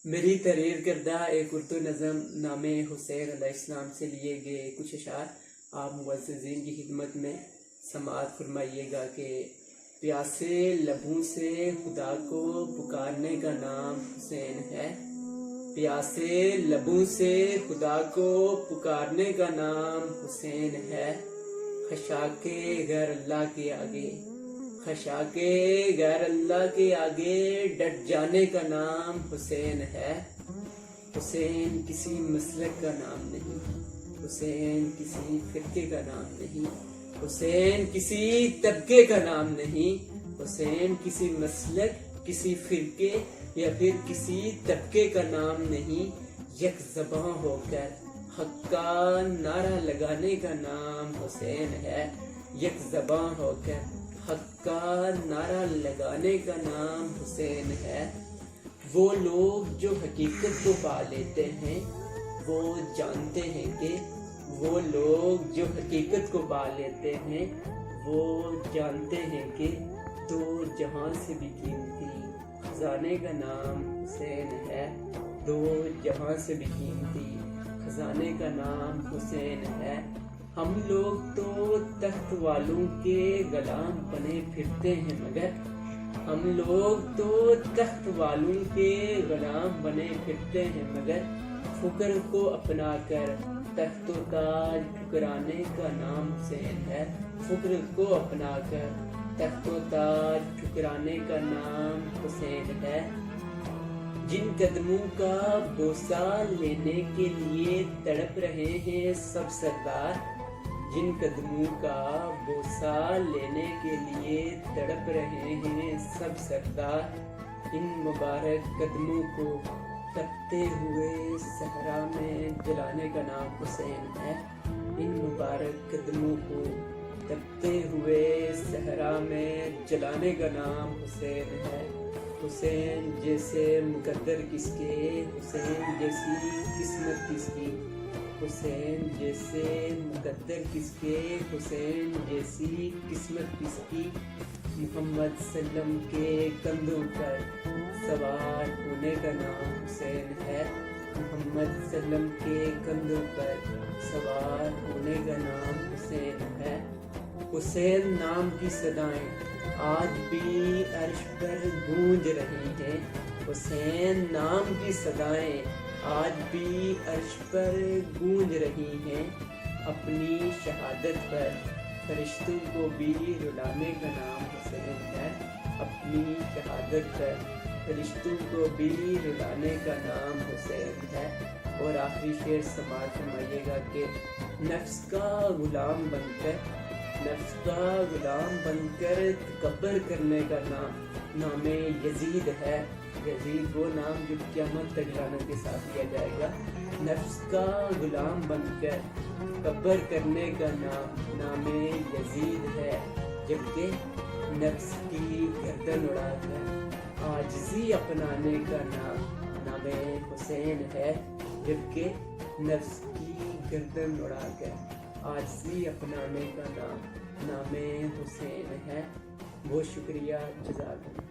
میری تحریر کردہ ایک اردو نظم نام حسین علیہ السلام سے لیے گئے کچھ اشعار آپ معززین کی خدمت میں سماعت فرمائیے گا کہ پیاسے لبوں سے خدا کو پکارنے کا نام حسین ہے۔ پیاسے لبوں سے خدا کو پکارنے کا نام حسین ہے۔ خشاک غیر اللہ کے آگے خشاک غیر اللہ کے آگے ڈٹ جانے کا نام حسین ہے۔ حسین کسی مسلک کا نام نہیں، حسین کسی فرقے کا نام نہیں، حسین کسی طبقے کا نام نہیں، حسین کسی مسلک، کسی فرقے یا پھر کسی طبقے کا نام نہیں۔ یک زباں ہو کر حق کا نعرہ لگانے کا نام حسین ہے۔ یک زباں ہو کر حق کا نعرہ لگانے کا نام حسین ہے۔ وہ لوگ جو حقیقت کو پا لیتے ہیں وہ جانتے ہیں کہ وہ لوگ جو حقیقت کو پا لیتے ہیں وہ جانتے ہیں کہ دو جہاں سے بھی قیمتی خزانے کا نام حسین ہے۔ دو جہاں سے بھی قیمتی خزانے کا نام حسین ہے۔ ہم لوگ تو تخت والوں کے غلام بنے پھرتے ہیں مگر ہم لوگ تو تخت والوں کے غلام بنے پھرتے ہیں مگر فکر کو اپنا کر تخت و تاج ٹھکرانے کا نام حسین ہے۔ فکر کو اپنا کر تخت و تاج ٹھکرانے کا نام حسین ہے۔ جن قدموں کا بوسہ لینے کے لیے تڑپ رہے ہیں سب سردار، جن قدموں کا بوسہ لینے کے لیے تڑپ رہے ہیں سب سردار، ان مبارک قدموں کو تپتے ہوئے صحرا میں جلانے کا نام حسین ہے۔ ان مبارک قدموں کو تپتے ہوئے صحرا میں جلانے کا نام حسین ہے۔ حسین جیسے مقدر کس کے، حسین جیسی قسمت کس کی، حسین جیسے مقدر کس کے، حسین جیسی قسمت کس کی۔ محمد سلم کے کندھوں پر سوار ہونے کا نام حسین ہے۔ محمد سلم کے کندھوں پر سوار ہونے کا نام حسین ہے۔ حسین نام کی صدائیں آج بھی عرش پر گونج رہی ہیں۔ حسین نام کی صدائیں آج بھی عرش پر گونج رہی ہیں۔ اپنی شہادت پر فرشتوں کو بھی رلانے کا نام حسین ہے۔ اپنی شہادت پر فرشتوں کو بھی رلانے کا نام حسین ہے۔ اور آخری شعر سماعت فرمائیے گا کہ نفس کا غلام بن کر، نفس کا غلام بن کر تکبر کرنے کا نام یزید ہے۔ یزید وہ نام جو قیامت تک لعنت کے ساتھ لیا جائے گا۔ نفس کا غلام بن کر تکبر کرنے کا نام یزید ہے، جبکہ نفس کی گردن اڑا کر عاجزی اپنانے کا نام حسین ہے، جبکہ نفس کی گردن اڑا کر عاجزی اپنانے کا نام حسین ہے۔ بہت شکریہ، جزاک اللہ۔